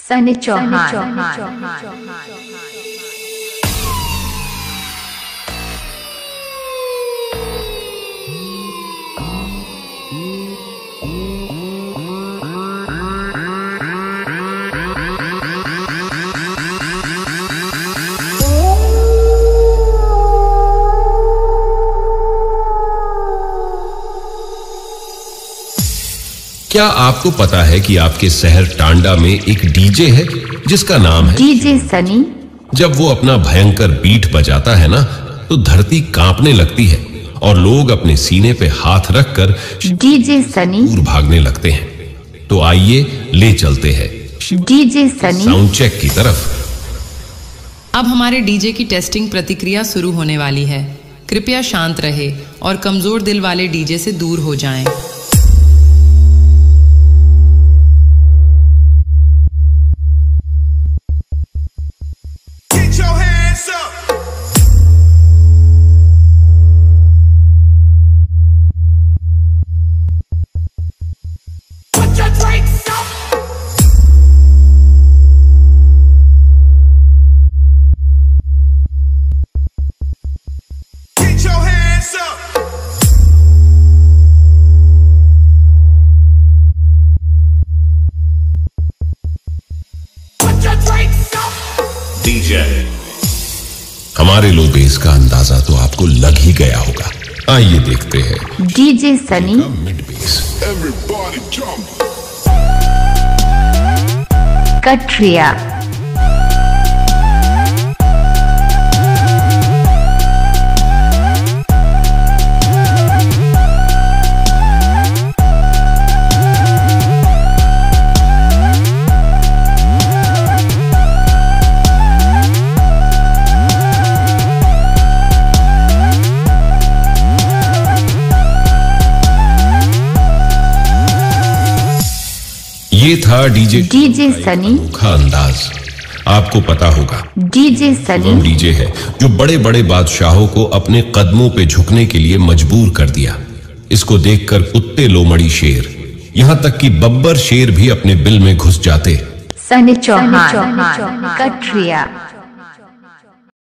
सनी चौहान। क्या आपको पता है कि आपके शहर टांडा में एक डीजे है जिसका नाम है डीजे सनी? जब वो अपना भयंकर बीट बजाता है ना, तो धरती कांपने लगती है और लोग अपने सीने पे हाथ रखकर डीजे सनी दूर भागने लगते हैं। तो आइए ले चलते हैं डीजे सनी साउंड चेक की तरफ। अब हमारे डीजे की टेस्टिंग प्रतिक्रिया शुरू होने वाली है। कृपया शांत रहे और कमजोर दिल वाले डीजे से दूर हो जाएं। डीजे हमारे लो बेस का अंदाजा तो आपको लग ही गया होगा। आइए देखते हैं DJ Sunny mid base. Katariya ये था डीजे सनी का अंदाज। आपको पता होगा डीजे सनी डीजे है जो बड़े बड़े बादशाहों को अपने कदमों पे झुकने के लिए मजबूर कर दिया। इसको देखकर कुत्ते लोमड़ी शेर, यहाँ तक कि बब्बर शेर भी अपने बिल में घुस जाते। सनी चौहान कटरिया।